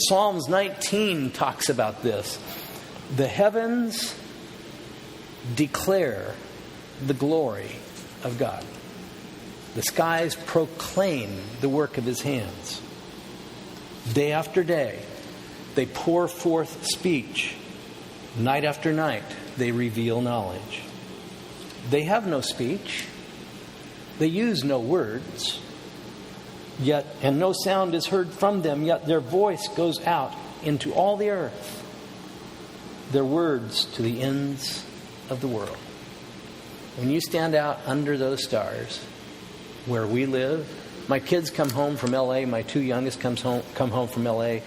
Psalms 19 talks about this. The heavens declare the glory of God. The skies proclaim the work of his hands. Day after day, they pour forth speech. Night after night, they reveal knowledge. They have no speech. They use no words. Yet, and no sound is heard from them, yet their voice goes out into all the earth. Their words to the ends of the world. When you stand out under those stars, where we live, my kids come home from L.A., my two youngest come home from L.A.,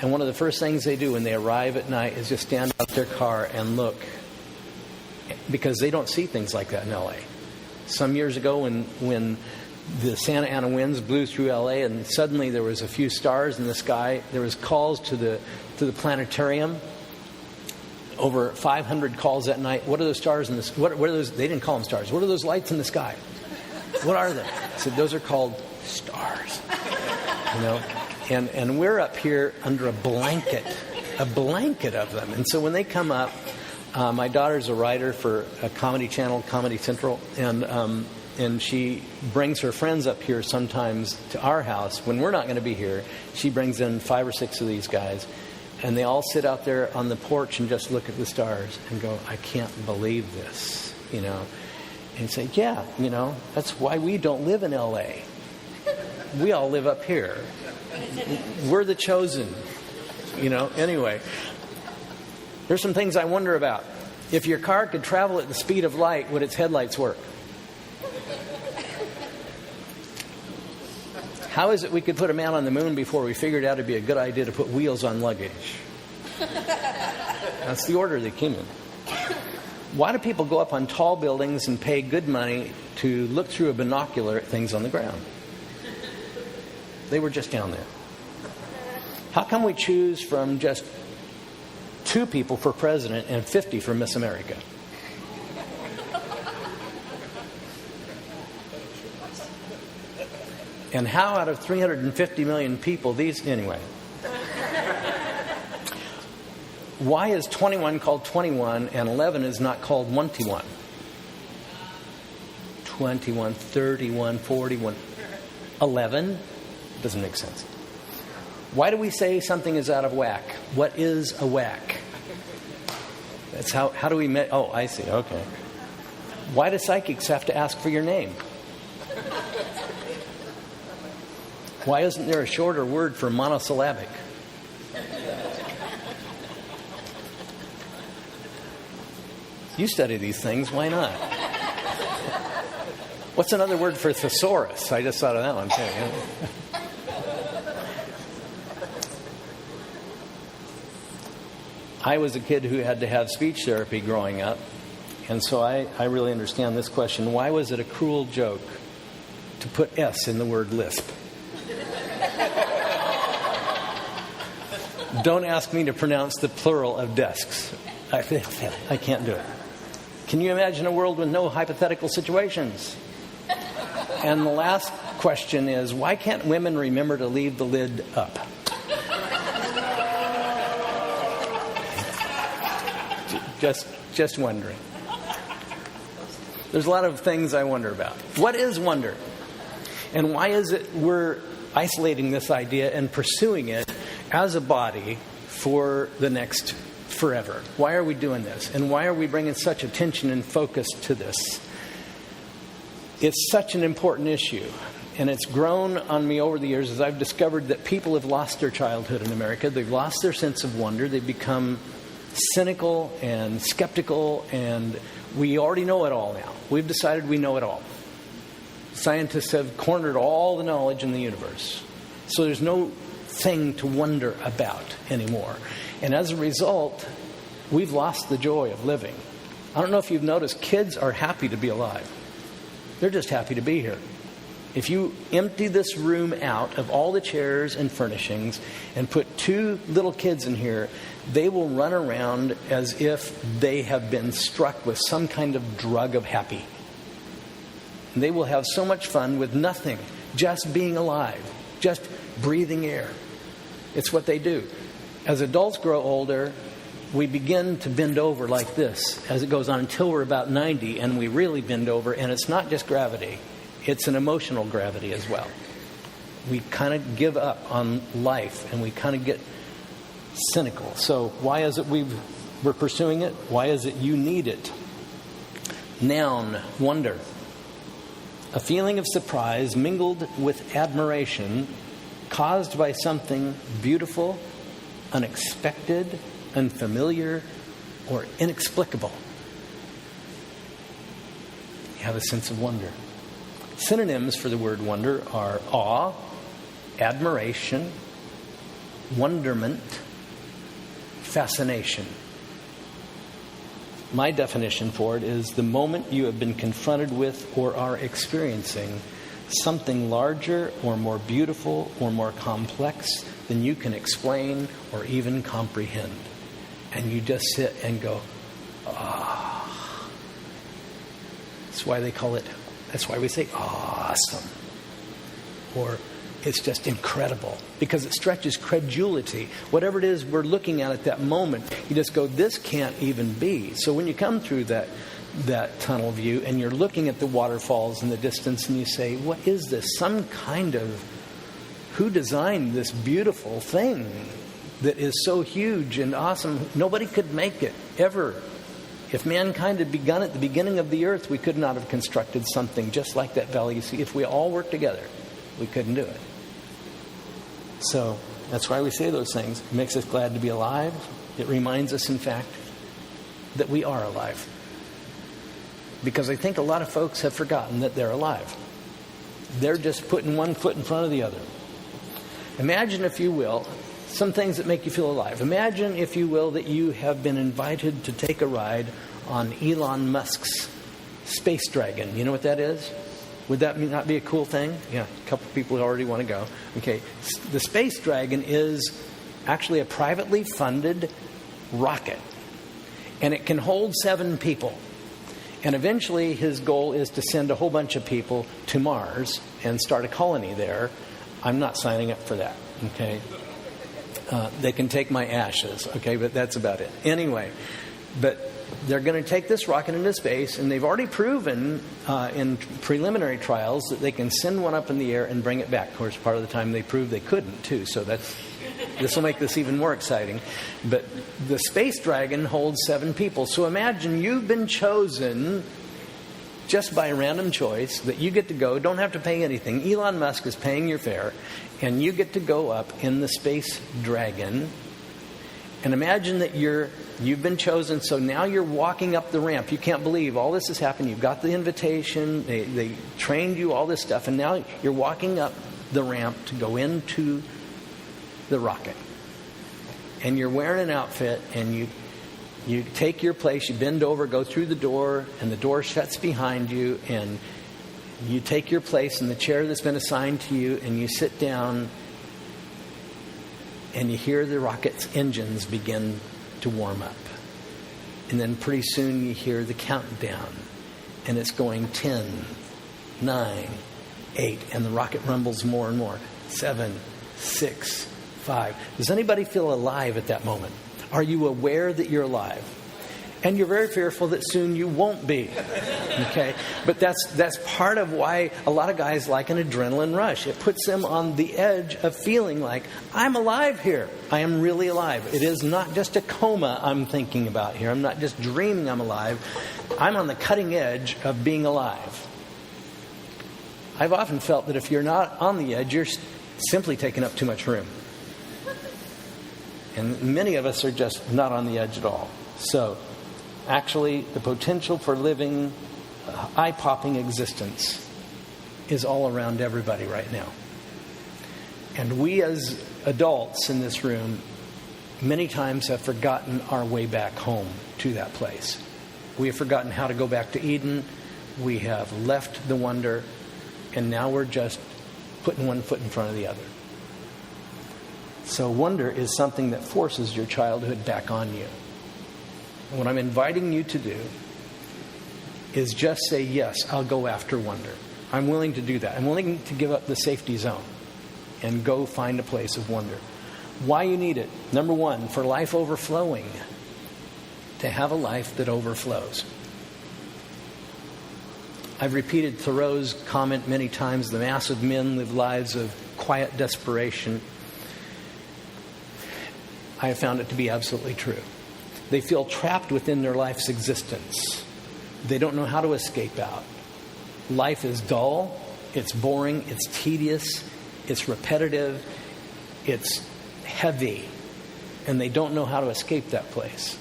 and one of the first things they do when they arrive at night is just stand out their car and look, because they don't see things like that in L.A. Some years ago when the Santa Ana winds blew through L.A. and suddenly there was a few stars in the sky, there was calls to the planetarium. Over 500 calls that night. What are those stars in the sky? What are those? They didn't call them stars. What are those lights in the sky? What are they? I said, those are called stars. You know, and we're up here under a blanket of them. And so when they come up, my daughter's a writer for a comedy channel, Comedy Central, and she brings her friends up here sometimes to our house when we're not going to be here. She brings in 5 or 6 of these guys. And they all sit out there on the porch and just look at the stars and go, I can't believe this, you know. And say, yeah, you know, that's why we don't live in L.A. We all live up here. We're the chosen, you know. Anyway, there's some things I wonder about. If your car could travel at the speed of light, would its headlights work? How is it we could put a man on the moon before we figured out it'd be a good idea to put wheels on luggage? That's the order they came in. Why do people go up on tall buildings and pay good money to look through a binocular at things on the ground? They were just down there. How come we choose from just 2 people for president and 50 for Miss America? And how out of 350 million people anyway. Why is 21 called 21 and 11 is not called 21? 21, 31, 41. 11 doesn't make sense. Why do we say something is out of whack? What is a whack? That's how do we oh, I see. Okay. Why do psychics have to ask for your name? Why isn't there a shorter word for monosyllabic? You study these things, why not? What's another word for thesaurus? I just thought of that one too. I was a kid who had to have speech therapy growing up, and so I really understand this question. Why was it a cruel joke to put S in the word lisp? Don't ask me to pronounce the plural of desks. I can't do it. Can you imagine a world with no hypothetical situations? And the last question is, why can't women remember to leave the lid up? Just wondering. There's a lot of things I wonder about. What is wonder? And why is it we're isolating this idea and pursuing it as a body for the next forever? Why are we doing this? And why are we bringing such attention and focus to this? It's such an important issue. And it's grown on me over the years as I've discovered that people have lost their childhood in America. They've lost their sense of wonder. They've become cynical and skeptical, and we already know it all now. We've decided we know it all. Scientists have cornered all the knowledge in the universe. So there's no thing to wonder about anymore. And as a result, we've lost the joy of living. I don't know if you've noticed, kids are happy to be alive. They're just happy to be here. If you empty this room out of all the chairs and furnishings and put 2 little kids in here, they will run around as if they have been struck with some kind of drug of happy. And they will have so much fun with nothing, just being alive, just breathing air. It's what they do. As adults grow older, we begin to bend over like this as it goes on until we're about 90, and we really bend over. And it's not just gravity. It's an emotional gravity as well. We kind of give up on life, and we kind of get cynical. So why is it we're pursuing it? Why is it you need it? Noun, wonder. A feeling of surprise mingled with admiration caused by something beautiful, unexpected, unfamiliar, or inexplicable. You have a sense of wonder. Synonyms for the word wonder are awe, admiration, wonderment, fascination. My definition for it is the moment you have been confronted with or are experiencing something larger or more beautiful or more complex than you can explain or even comprehend. And you just sit and go, ah. That's why we say awesome. Or it's just incredible. Because it stretches credulity. Whatever it is we're looking at that moment, you just go, this can't even be. So when you come through that tunnel view and you're looking at the waterfalls in the distance and you say, what is this? Some kind of, who designed this beautiful thing that is so huge and awesome? Nobody could make it, ever. If mankind had begun at the beginning of the earth, we could not have constructed something just like that valley you see. If we all worked together, we couldn't do it. So that's why we say those things. It makes us glad to be alive. It reminds us, in fact, that we are alive. Because I think a lot of folks have forgotten that they're alive. They're just putting one foot in front of the other. Imagine, if you will, some things that make you feel alive. Imagine, if you will, that you have been invited to take a ride on Elon Musk's Space Dragon. You know what that is? Would that not be a cool thing? Yeah, a couple of people already want to go. Okay, the Space Dragon is actually a privately funded rocket. And it can hold 7 people. And eventually his goal is to send a whole bunch of people to Mars and start a colony there. I'm not signing up for that, okay? They can take my ashes, okay, but that's about it. Anyway, but they're going to take this rocket into space, and they've already proven in preliminary trials that they can send one up in the air and bring it back. Of course, part of the time they proved they couldn't, too, so this will make this even more exciting. But the Space Dragon holds 7 people. So imagine you've been chosen just by random choice that you get to go, don't have to pay anything. Elon Musk is paying your fare, and you get to go up in the Space Dragon. And imagine that you've been chosen, so now you're walking up the ramp. You can't believe all this has happened. You've got the invitation, they trained you, all this stuff, and now you're walking up the ramp to go into the rocket. And you're wearing an outfit, and you take your place, you bend over, go through the door, and the door shuts behind you, and you take your place in the chair that's been assigned to you, and you sit down, and you hear the rocket's engines begin to warm up. And then pretty soon you hear the countdown, and it's going 10, 9, 8, and the rocket rumbles more and more. 7, 6, 5. Does anybody feel alive at that moment? Are you aware that you're alive? And you're very fearful that soon you won't be. Okay? But that's part of why a lot of guys like an adrenaline rush. It puts them on the edge of feeling like, I'm alive here. I am really alive. It is not just a coma I'm thinking about here. I'm not just dreaming I'm alive. I'm on the cutting edge of being alive. I've often felt that if you're not on the edge, you're simply taking up too much room. And many of us are just not on the edge at all. So, actually, the potential for living eye-popping existence is all around everybody right now. And we as adults in this room many times have forgotten our way back home to that place. We have forgotten how to go back to Eden. We have left the wonder, and now we're just putting one foot in front of the other. So wonder is something that forces your childhood back on you. And what I'm inviting you to do is just say, yes, I'll go after wonder. I'm willing to do that. I'm willing to give up the safety zone and go find a place of wonder. Why you need it? Number one, for life overflowing. To have a life that overflows. I've repeated Thoreau's comment many times, the mass of men live lives of quiet desperation. I have found it to be absolutely true. They feel trapped within their life's existence. They don't know how to escape out. Life is dull, it's boring, it's tedious, it's repetitive, it's heavy, and they don't know how to escape that place.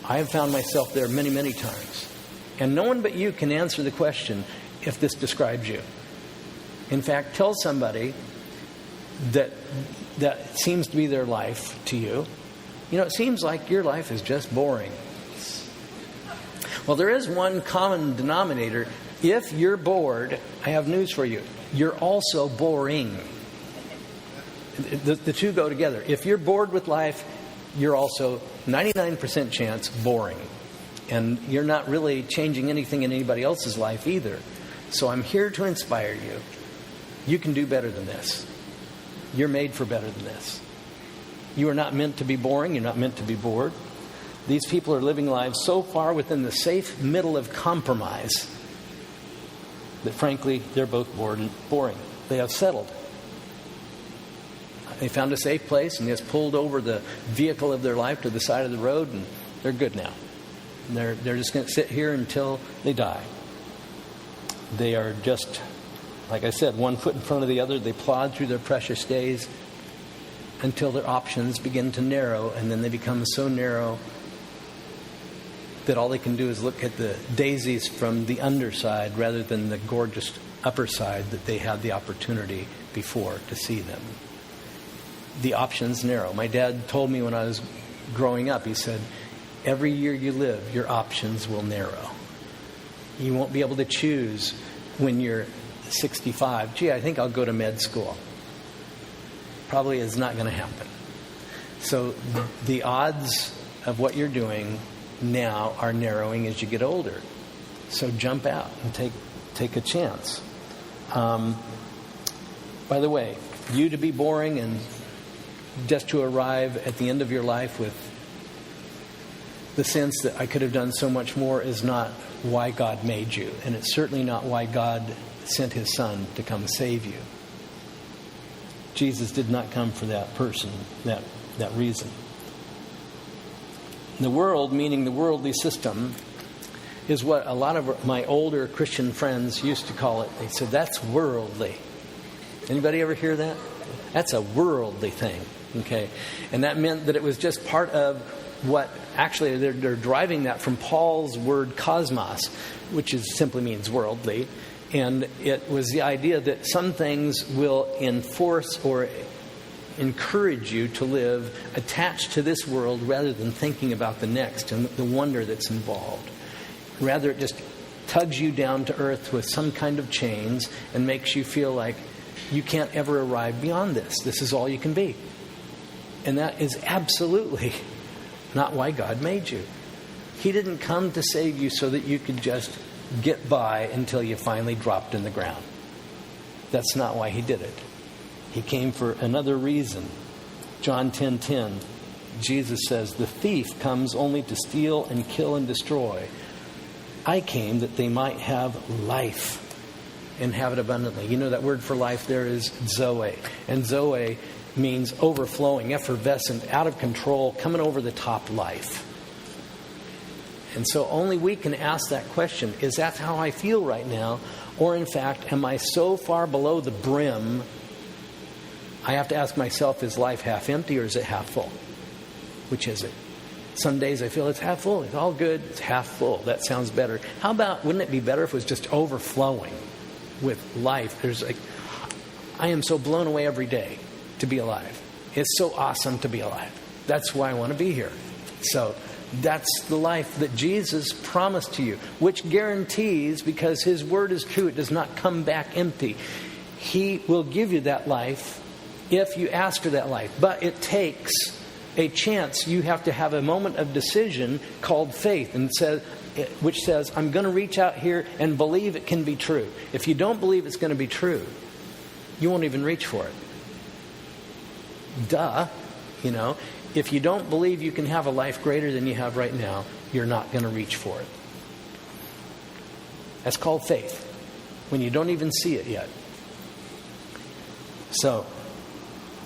I have found myself there many, many times. And no one but you can answer the question if this describes you. In fact, tell somebody that seems to be their life to you. You know, it seems like your life is just boring. Well, there is one common denominator. If you're bored, I have news for you. You're also boring. The two go together. If you're bored with life, you're also 99% chance boring. And you're not really changing anything in anybody else's life either. So I'm here to inspire you. You can do better than this. You're made for better than this. You are not meant to be boring. You're not meant to be bored. These people are living lives so far within the safe middle of compromise that frankly, they're both bored and boring. They have settled. They found a safe place and just pulled over the vehicle of their life to the side of the road, and they're good now. And they're just going to sit here until they die. They are just, like I said, one foot in front of the other. They plod through their precious days until their options begin to narrow, and then they become so narrow that all they can do is look at the daisies from the underside rather than the gorgeous upper side that they had the opportunity before to see them. The options narrow. My dad told me when I was growing up, he said, every year you live, your options will narrow. You won't be able to choose when you're 65. Gee, I think I'll go to med school. Probably is not going to happen. So the odds of what you're doing now are narrowing as you get older. So jump out and take a chance. By the way, you to be boring and just to arrive at the end of your life with the sense that I could have done so much more is not why God made you. And it's certainly not why God sent his son to come save you. Jesus did not come for that person, that reason. The world, meaning the worldly system, is what a lot of my older Christian friends used to call it. They said, that's worldly. Anybody ever hear that? That's a worldly thing. Okay, and that meant that it was just part of what, actually they're deriving that from Paul's word cosmos, which simply means worldly. And it was the idea that some things will enforce or encourage you to live attached to this world rather than thinking about the next and the wonder that's involved. Rather, it just tugs you down to earth with some kind of chains and makes you feel like you can't ever arrive beyond this. This is all you can be. And that is absolutely not why God made you. He didn't come to save you so that you could just get by until you finally dropped in the ground. That's not why he did it. He came for another reason. John 10:10, Jesus says, the thief comes only to steal and kill and destroy. I came that they might have life and have it abundantly. You know, that word for life there is Zoe. And Zoe means overflowing, effervescent, out of control, coming over the top life. And so only we can ask that question. Is that how I feel right now? Or in fact, am I so far below the brim, I have to ask myself, is life half empty or is it half full? Which is it? Some days I feel it's half full. It's all good. It's half full. That sounds better. How about, wouldn't it be better if it was just overflowing with life? I am so blown away every day to be alive. It's so awesome to be alive. That's why I want to be here. So that's the life that Jesus promised to you, which guarantees, because his word is true, it does not come back empty. He will give you that life if you ask for that life. But it takes a chance. You have to have a moment of decision called faith, which says, I'm going to reach out here and believe it can be true. If you don't believe it's going to be true, you won't even reach for it. Duh. If you don't believe you can have a life greater than you have right now, you're not going to reach for it. That's called faith, when you don't even see it yet. So,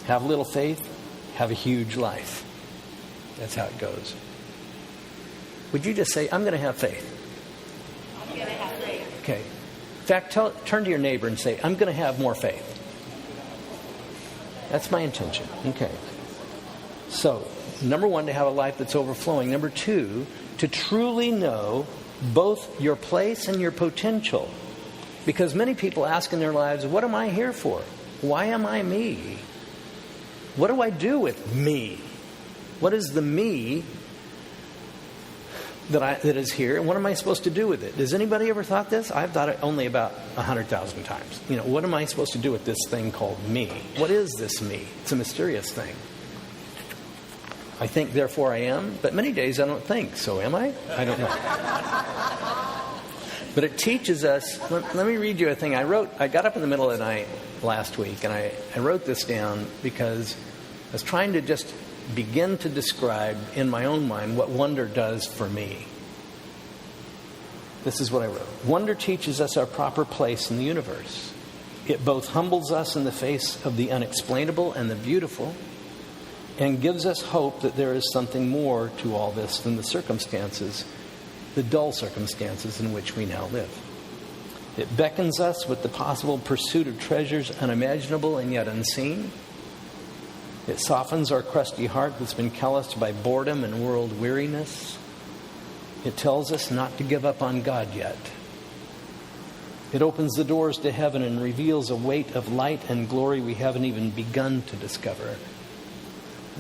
have little faith, have a huge life. That's how it goes. Would you just say, I'm going to have faith? I'm going to have faith. Okay. In fact, turn to your neighbor and say, I'm going to have more faith. That's my intention. Okay. So, number one, to have a life that's overflowing. Number two, to truly know both your place and your potential. Because many people ask in their lives, what am I here for? Why am I me? What do I do with me? What is the me that is here, and what am I supposed to do with it? Has anybody ever thought this? I've thought it only about 100,000 times. What am I supposed to do with this thing called me? What is this me? It's a mysterious thing. I think, therefore I am, but many days I don't think. So am I? I don't know. But it teaches us. Let me read you a thing I wrote. I got up in the middle of the night last week, and I wrote this down because I was trying to just begin to describe in my own mind what wonder does for me. This is what I wrote. Wonder teaches us our proper place in the universe. It both humbles us in the face of the unexplainable and the beautiful, and gives us hope that there is something more to all this than the circumstances, the dull circumstances in which we now live. It beckons us with the possible pursuit of treasures unimaginable and yet unseen. It softens our crusty heart that's been calloused by boredom and world weariness. It tells us not to give up on God yet. It opens the doors to heaven and reveals a weight of light and glory we haven't even begun to discover.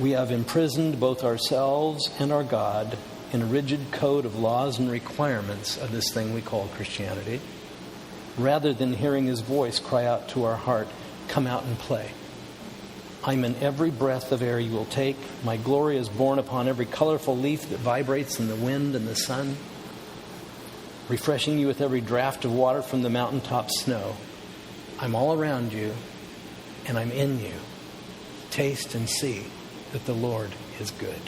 We have imprisoned both ourselves and our God in a rigid code of laws and requirements of this thing we call Christianity, rather than hearing His voice cry out to our heart, "Come out and play. I'm in every breath of air you will take. My glory is borne upon every colorful leaf that vibrates in the wind and the sun, refreshing you with every draft of water from the mountaintop snow. I'm all around you, and I'm in you. Taste and see that the Lord is good."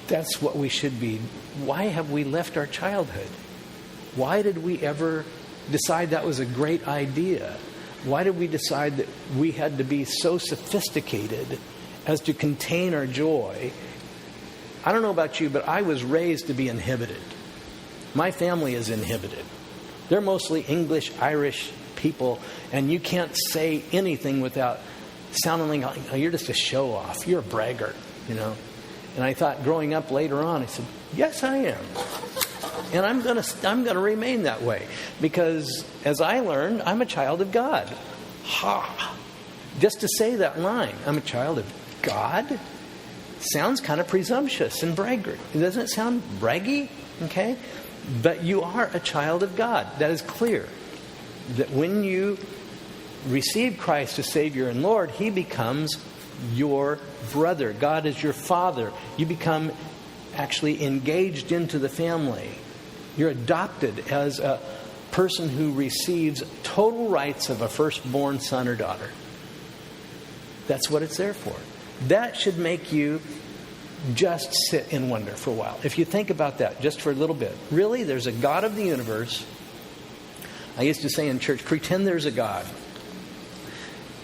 That's what we should be. Why have we left our childhood? Why did we ever decide that was a great idea? Why did we decide that we had to be so sophisticated as to contain our joy? I don't know about you, but I was raised to be inhibited. My family is inhibited. They're mostly English, Irish people, and you can't say anything without sounding like, oh, you're just a show-off. You're a braggart, And I thought growing up later on, I said, yes, I am. And I'm gonna remain that way, because as I learned, I'm a child of God. Ha! Just to say that line, I'm a child of God, sounds kind of presumptuous and braggart. Doesn't it sound braggy? Okay? But you are a child of God. That is clear. That when you receive Christ as Savior and Lord, He becomes your brother. God is your father. You become actually engaged into the family. You're adopted as a person who receives total rights of a firstborn son or daughter. That's what it's there for. That should make you just sit in wonder for a while. If you think about that just for a little bit. Really, there's a God of the universe. I used to say in church, pretend there's a God.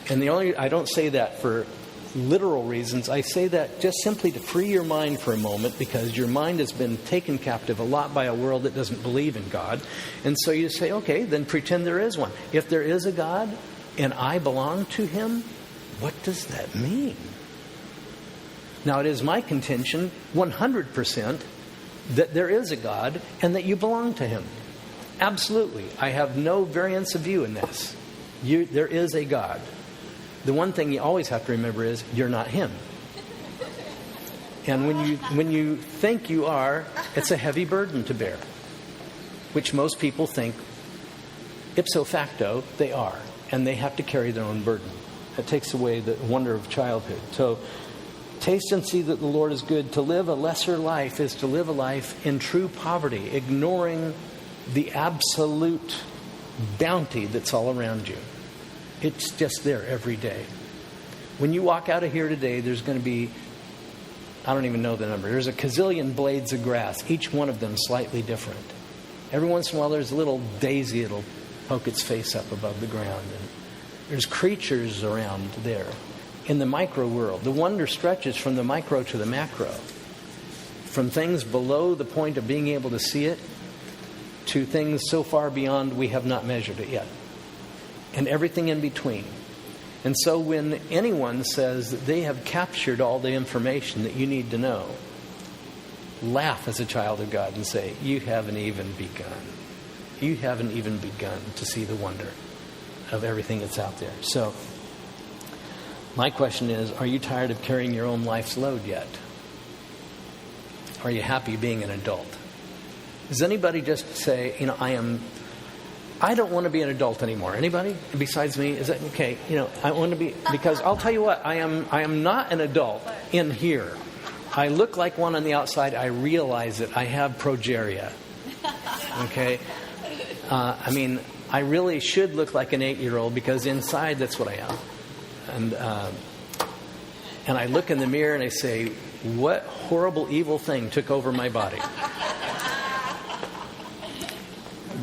And I don't say that for literal reasons. I say that just simply to free your mind for a moment, because your mind has been taken captive a lot by a world that doesn't believe in God. And so you say, okay, then pretend there is one. If there is a God and I belong to Him, what does that mean? Now, it is my contention 100% that there is a God and that you belong to Him. Absolutely. I have no variance of view in this. There is a God. The one thing you always have to remember is you're not Him. And when you think you are, it's a heavy burden to bear, which most people think ipso facto they are, and they have to carry their own burden. That takes away the wonder of childhood. So, taste and see that the Lord is good. To live a lesser life is to live a life in true poverty, ignoring the absolute bounty that's all around you. It's just there every day. When you walk out of here today, there's going to be, I don't even know the number, there's a gazillion blades of grass, each one of them slightly different. Every once in a while there's a little daisy that'll poke its face up above the ground. And there's creatures around there. In the micro world, the wonder stretches from the micro to the macro. From things below the point of being able to see it to things so far beyond we have not measured it yet. And everything in between. And so when anyone says that they have captured all the information that you need to know, laugh as a child of God and say, you haven't even begun. You haven't even begun to see the wonder of everything that's out there. So, my question is, are you tired of carrying your own life's load yet? Are you happy being an adult? Does anybody just say, I don't want to be an adult anymore. Anybody besides me? Is that okay? I want to be, because I'll tell you what, I am not an adult in here. I look like one on the outside. I realize it. I have progeria. Okay? I really should look like an 8-year-old because inside that's what I am. And I look in the mirror and I say, what horrible evil thing took over my body?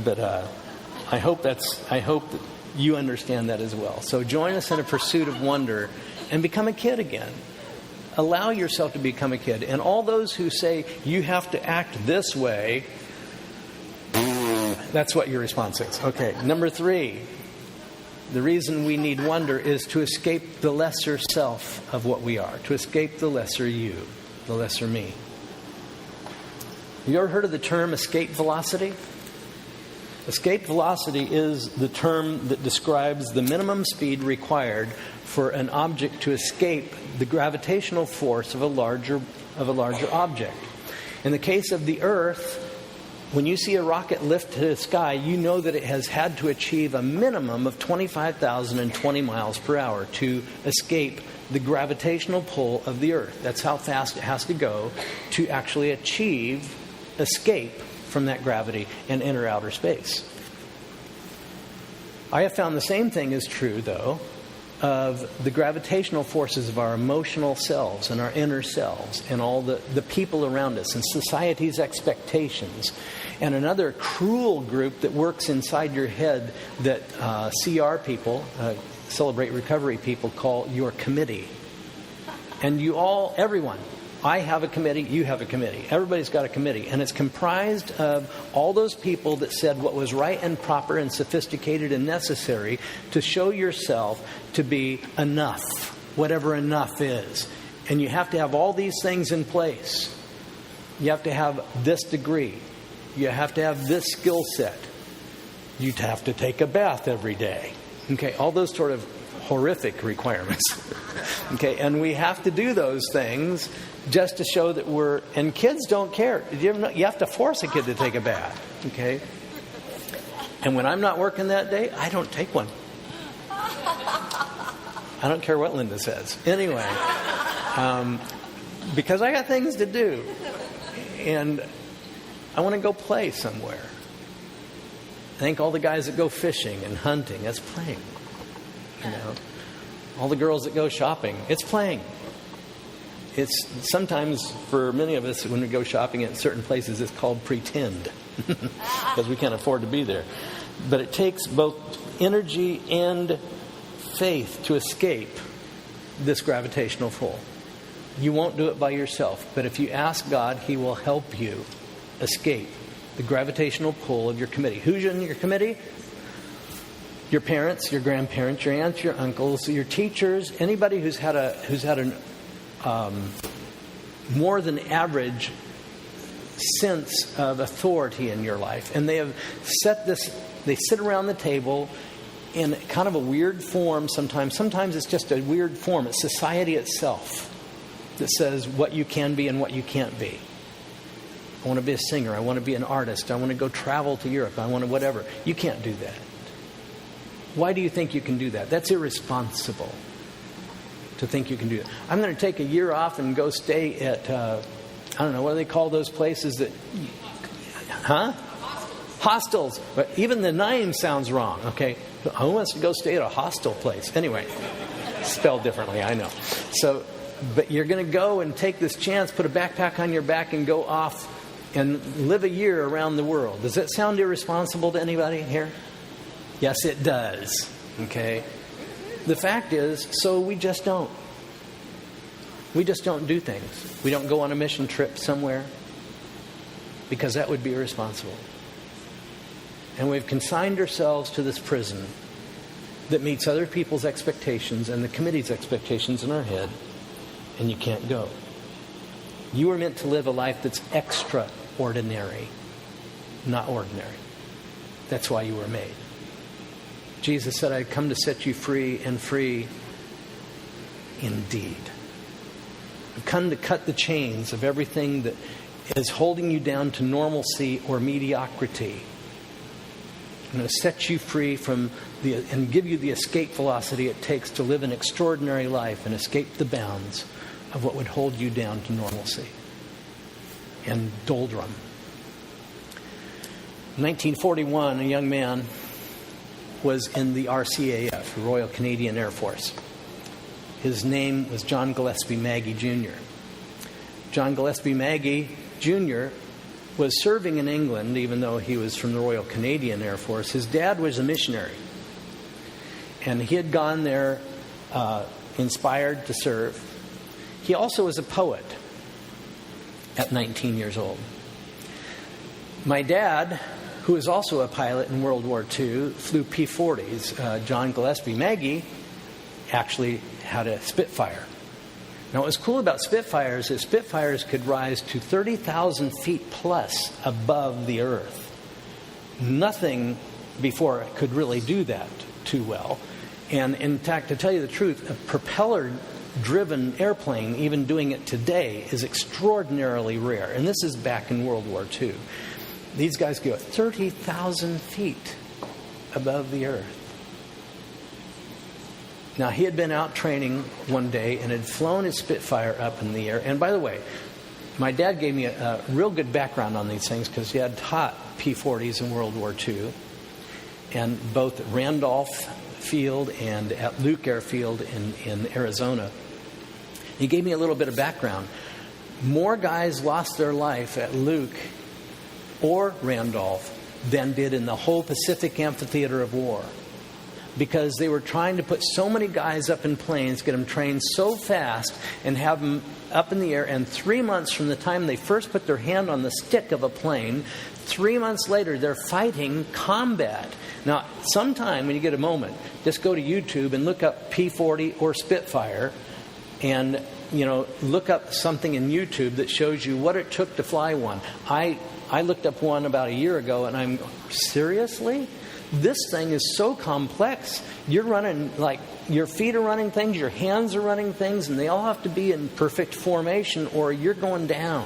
But I hope that you understand that as well. So join us in a pursuit of wonder and become a kid again. Allow yourself to become a kid. And all those who say you have to act this way, that's what your response is. Okay, number 3. The reason we need wonder is to escape the lesser self of what we are. To escape the lesser you, the lesser me. You ever heard of the term escape velocity? Escape velocity is the term that describes the minimum speed required for an object to escape the gravitational force of a larger object. In the case of the Earth, when you see a rocket lift to the sky, you know that it has had to achieve a minimum of 25,020 miles per hour to escape the gravitational pull of the Earth. That's how fast it has to go to actually escape from that gravity and enter outer space. I have found the same thing is true, though, of the gravitational forces of our emotional selves and our inner selves and all the people around us and society's expectations. And another cruel group that works inside your head that CR people, Celebrate Recovery people, call your committee. And everyone, I have a committee, you have a committee. Everybody's got a committee. And it's comprised of all those people that said what was right and proper and sophisticated and necessary to show yourself to be enough, whatever enough is. And you have to have all these things in place. You have to have this degree. You have to have this skill set. You'd have to take a bath every day. Okay, all those sort of horrific requirements. Okay, and we have to do those things just to show that and kids don't care. You have to force a kid to take a bath. Okay? And when I'm not working that day, I don't take one. I don't care what Linda says. Anyway, because I got things to do. And I want to go play somewhere. I think all the guys that go fishing and hunting, that's playing. All the girls that go shopping, it's playing. It's sometimes, for many of us, when we go shopping at certain places, it's called pretend. Because we can't afford to be there. But it takes both energy and faith to escape this gravitational pull. You won't do it by yourself. But if you ask God, He will help you escape the gravitational pull of your committee. Who's in your committee? Your parents, your grandparents, your aunts, your uncles, your teachers, anybody who's had an more than average sense of authority in your life. And they have they sit around the table in kind of a weird form sometimes. Sometimes it's just a weird form. It's society itself that says what you can be and what you can't be. I want to be a singer. I want to be an artist. I want to go travel to Europe. I want to whatever. You can't do that. Why do you think you can do that? That's irresponsible to think you can do that. I'm going to take a year off and go stay at, I don't know, what do they call those places that... Hostels. But even the name sounds wrong, okay? Who wants to go stay at a hostel place? Anyway. Spelled differently, I know. So, but you're going to go and take this chance, put a backpack on your back and go off and live a year around the world. Does that sound irresponsible to anybody here? Yes, it does. Okay. The fact is, so we just don't. We just don't do things. We don't go on a mission trip somewhere because that would be irresponsible. And we've consigned ourselves to this prison that meets other people's expectations and the committee's expectations in our head, and you can't go. You were meant to live a life that's extraordinary, not ordinary. That's why you were made. Jesus said, I've come to set you free, and free indeed. I've come to cut the chains of everything that is holding you down to normalcy or mediocrity. I'm going to set you free from and give you the escape velocity it takes to live an extraordinary life and escape the bounds of what would hold you down to normalcy and doldrum. In 1941, a young man was in the RCAF, the Royal Canadian Air Force. His name was John Gillespie Maggie Jr. John Gillespie Maggie Jr. was serving in England, even though he was from the Royal Canadian Air Force. His dad was a missionary. And he had gone there inspired to serve. He also was a poet at 19 years old. My dad, who was also a pilot in World War II, flew P-40s. John Gillespie Maggie actually had a Spitfire. Now, what was cool about Spitfires is Spitfires could rise to 30,000 feet plus above the earth. Nothing before it could really do that too well. And in fact, to tell you the truth, a propeller-driven airplane, even doing it today, is extraordinarily rare. And this is back in World War II. These guys go 30,000 feet above the earth. Now, he had been out training one day and had flown his Spitfire up in the air. And by the way, my dad gave me a real good background on these things because he had taught P-40s in World War II. And both at Randolph Field and at Luke Airfield in Arizona. He gave me a little bit of background. More guys lost their life at Luke or Randolph than did in the whole Pacific Amphitheater of War. Because they were trying to put so many guys up in planes, get them trained so fast, and have them up in the air. And 3 months from the time they first put their hand on the stick of a plane, 3 months later, they're fighting combat. Now, sometime when you get a moment, just go to YouTube and look up P-40 or Spitfire and, look up something in YouTube that shows you what it took to fly one. I looked up one about a year ago, and I'm, seriously? This thing is so complex. You're running, your feet are running things, your hands are running things, and they all have to be in perfect formation or you're going down.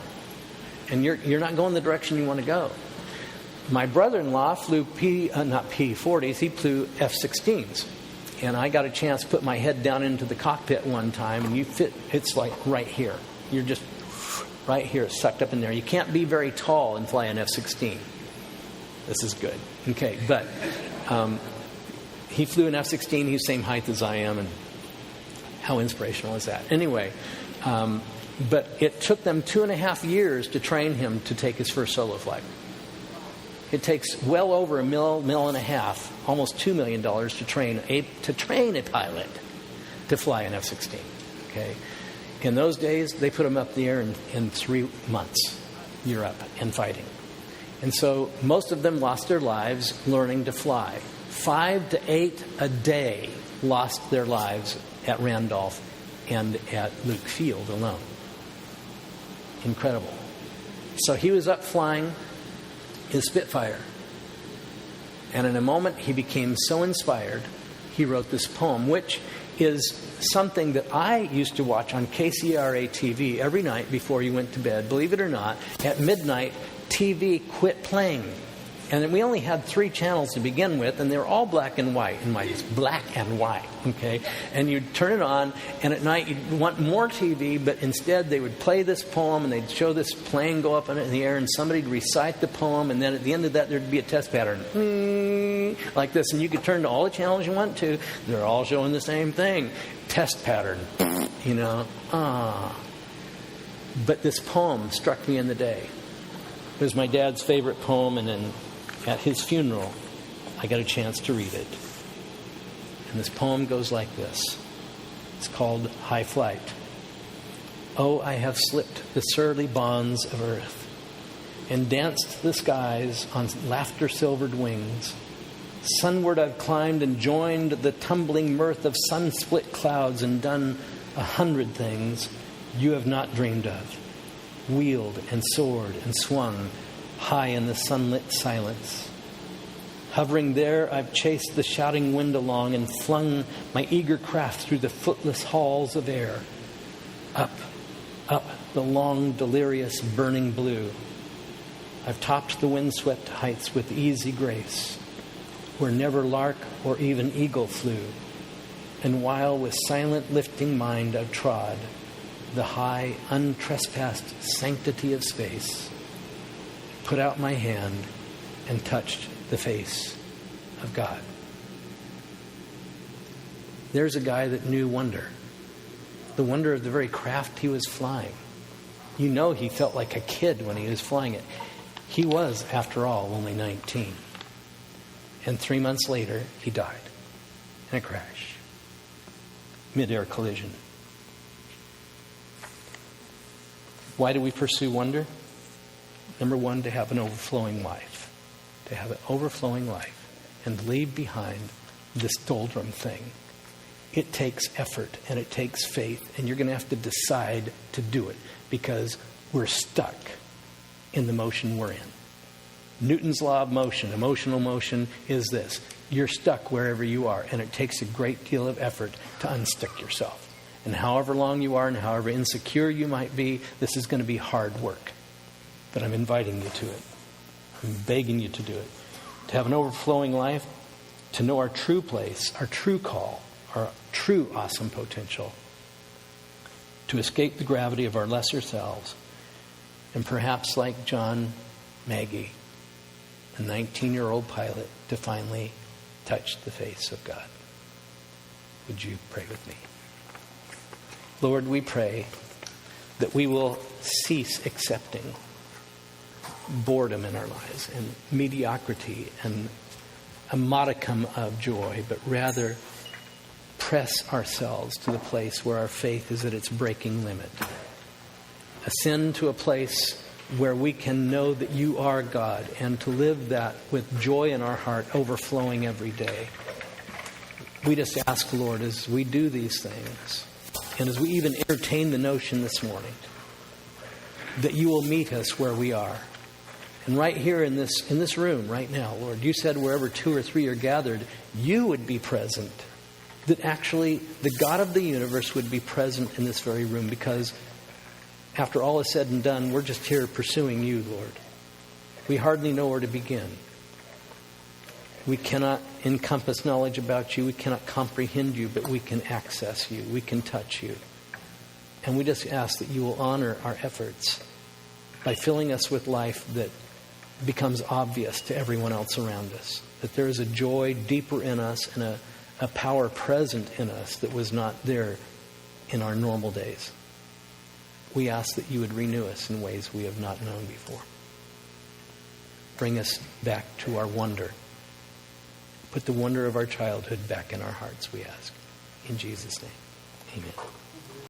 And you're not going the direction you want to go. My brother-in-law flew not P-40s, he flew F-16s. And I got a chance to put my head down into the cockpit one time, and it's like right here. You're just right here, sucked up in there. You can't be very tall and fly an F-16. This is good. Okay, but he flew an F-16. He's the same height as I am, and how inspirational is that? Anyway, but it took them 2.5 years to train him to take his first solo flight. It takes well over $1.5 million, almost $2 million to train a pilot to fly an F-16. Okay, in those days they put them up the air in 3 months. You're up and fighting. And so most of them lost their lives learning to fly. 5 to 8 a day lost their lives at Randolph and at Luke Field alone. Incredible. So he was up flying his Spitfire. And in a moment he became so inspired, he wrote this poem, which is something that I used to watch on KCRA TV every night before you went to bed. Believe it or not, at midnight, TV quit playing And then we only had 3 channels to begin with, and they were all black and white. And it's black and white, okay? And you'd turn it on, and at night you'd want more TV, but instead they would play this poem, and they'd show this plane go up in the air, and somebody'd recite the poem, and then at the end of that there'd be a test pattern. Like this. And you could turn to all the channels you want to. They're all showing the same thing. Test pattern. You know? But this poem struck me in the day. It was my dad's favorite poem, and then at his funeral, I got a chance to read it. And this poem goes like this. It's called High Flight. Oh, I have slipped the surly bonds of earth and danced the skies on laughter-silvered wings. Sunward I've climbed and joined the tumbling mirth of sun-split clouds and done 100 things you have not dreamed of. Wheeled and soared and swung high in the sunlit silence. Hovering there, I've chased the shouting wind along and flung my eager craft through the footless halls of air. Up, up the long, delirious, burning blue. I've topped the windswept heights with easy grace, where never lark or even eagle flew. And while with silent lifting mind I've trod the high, untrespassed sanctity of space, put out my hand and touched the face of God. There's a guy that knew wonder. The wonder of the very craft he was flying. You know he felt like a kid when he was flying it. He was, after all, only 19. And 3 months later, he died in a crash. Mid-air collision. Why do we pursue wonder? Number 1, to have an overflowing life. To have an overflowing life and leave behind this doldrum thing. It takes effort and it takes faith, and you're going to have to decide to do it because we're stuck in the motion we're in. Newton's law of motion, emotional motion, is this. You're stuck wherever you are, and it takes a great deal of effort to unstick yourself. And however long you are and however insecure you might be, this is going to be hard work. But I'm inviting you to it. I'm begging you to do it. To have an overflowing life, to know our true place, our true call, our true awesome potential. To escape the gravity of our lesser selves. And perhaps like John Maggie, a 19-year-old pilot, to finally touch the face of God. Would you pray with me? Lord, we pray that we will cease accepting boredom in our lives and mediocrity and a modicum of joy, but rather press ourselves to the place where our faith is at its breaking limit. Ascend to a place where we can know that you are God, and to live that with joy in our heart overflowing every day. We just ask, Lord, as we do these things, and as we even entertain the notion this morning, that you will meet us where we are. And right here in this room right now, Lord, you said wherever 2 or 3 are gathered, you would be present. That actually the God of the universe would be present in this very room, because after all is said and done, we're just here pursuing you, Lord. We hardly know where to begin. We cannot encompass knowledge about you. We cannot comprehend you, but we can access you. We can touch you. And we just ask that you will honor our efforts by filling us with life that becomes obvious to everyone else around us. That there is a joy deeper in us and a power present in us that was not there in our normal days. We ask that you would renew us in ways we have not known before. Bring us back to our wonder. Put the wonder of our childhood back in our hearts, we ask. In Jesus' name, amen.